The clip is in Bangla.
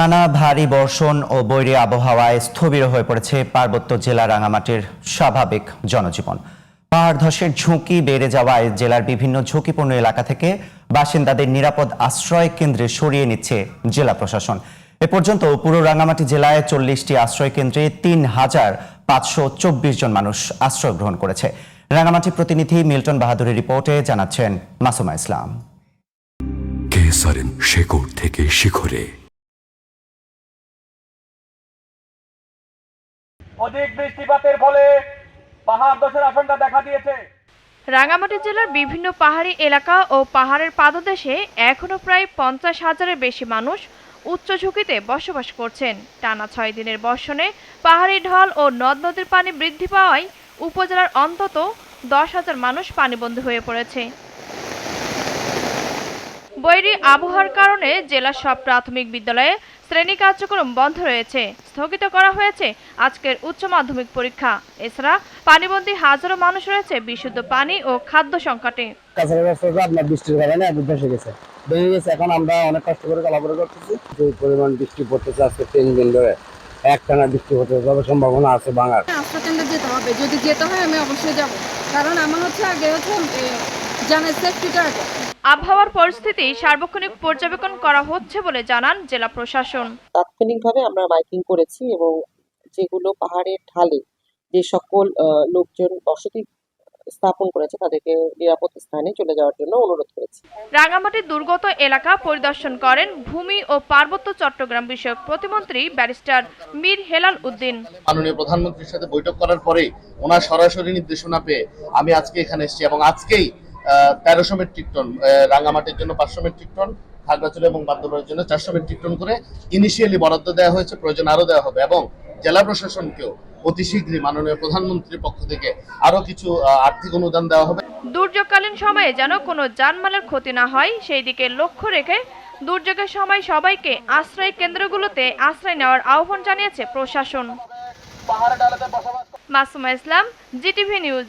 টানা ভারী বর্ষণ ও বৈরী আবহাওয়ায় স্থবির হয়ে পড়েছে পার্বত্য জেলা রাঙামাটির স্বাভাবিক জনজীবন। পাহাড় ধসের ঝুঁকি বেড়ে যাওয়ায় জেলার বিভিন্ন ঝুঁকিপূর্ণ এলাকা থেকে বাসিন্দাদের নিরাপদ আশ্রয় কেন্দ্রে সরিয়ে নিচ্ছে জেলা প্রশাসন। এ পর্যন্ত পুরো রাঙামাটি জেলায় 40টি আশ্রয় কেন্দ্রে ৩,৫২৪ জন মানুষ আশ্রয় গ্রহণ করেছে। রাঙামাটি প্রতিনিধি মিল্টন বাহাদুরের রিপোর্টে জানাচ্ছেন মাসুমা ইসলাম। কেসারেন শেকড় থেকে শিখরে। অধিক বৃষ্টিপাতের ফলে পাহাড় ধসের আশঙ্কা দেখা দিয়েছে। রাঙামাটি জেলার বিভিন্ন পাহাড়ি এলাকা ও পাহাড়ের পাদদেশে এখনো প্রায় 50,000-এর বেশি মানুষ উচ্চ ঝুঁকিতে বসবাস করছেন। টানা 6 দিনের বর্ষণে পাহাড়ি ঢল ও নদ নদীর পানি বৃদ্ধি পাওয়ায় উপজেলার অন্তত 10,000 মানুষ পানিবন্দী হয়ে পড়েছে। বৈরী আবহাওয়ার কারণে জেলার সব প্রাথমিক বিদ্যালয়ে শ্রেণী কার্যক্রম বন্ধ রয়েছে। স্থগিত করা হয়েছে আজকের উচ্চ মাধ্যমিক পরীক্ষা। এছাড়া পানিবন্দী হাজারো মানুষ রয়েছে বিশুদ্ধ পানি ও খাদ্য সংকটে। বৃষ্টির কারণে ধসে গেছে, ভেঙে গেছে। এখন আমরা অনেক কষ্ট করে চলাফেরা করতেছি। যে পরিমাণ বৃষ্টি পড়তেছে আজকে 3 দিন ধরে একটানা বৃষ্টি হতে যাবে সম্ভাবনা আছে ভাঙার। আশ্রয় কেন্দ্রে যেতে হবে, যদি যেতে হয় আমি অবশ্যই যাব, কারণ আমার আগে জানার সেফটিটা আগে। আবহাওয়ার পরিস্থিতি সার্বক্ষণিক পর্যবেক্ষণ করা হচ্ছে বলে জানান জেলা প্রশাসন। তাৎক্ষণিকভাবে আমরা মাইকিং করেছি এবং যেগুলো পাহাড়ের ঢালে যে সকল লোকজন বসতি স্থাপন করেছে তাদেরকে নিরাপদ স্থানে চলে যাওয়ার জন্য অনুরোধ করেছি। রাঙামাটির দুর্গত এলাকা পরিদর্শন করেন ভূমি ও পার্বত্য চট্টগ্রাম বিষয়ক প্রতিমন্ত্রী ব্যারিস্টার মীর হেলাল উদ্দিন। মাননীয় প্রধানমন্ত্রীর সাথে বৈঠক করার পরে ওনার সরাসরি নির্দেশনা পেয়ে আমি আজকে এখানে এসেছি এবং আজকেই 1300 মেট্রিক টন, রাঙামাটির জন্য 500 মেট্রিক টন, খাগড়াছড়ি এবং বান্দরবানের জন্য 400 মেট্রিক টন করে ইনিশিয়ালি বরাদ্দ দেওয়া হয়েছে। প্রয়োজন আরো দেওয়া হবে এবং জেলা প্রশাসনকেও অতি শীঘ্রই মাননীয় প্রধানমন্ত্রীর পক্ষ থেকে আরো কিছু আর্থিক অনুদান দেওয়া হবে। দুর্যোগকালীন সময়ে যেন কোনো জানমালের ক্ষতি না হয় সেই দিকে লক্ষ্য রেখে দুর্যোগের সময় সবাইকে আশ্রয় কেন্দ্রগুলোতে আশ্রয় নেওয়ার আহ্বান জানিয়েছে প্রশাসন। মাসুমা ইসলাম, জিটিভি নিউজ।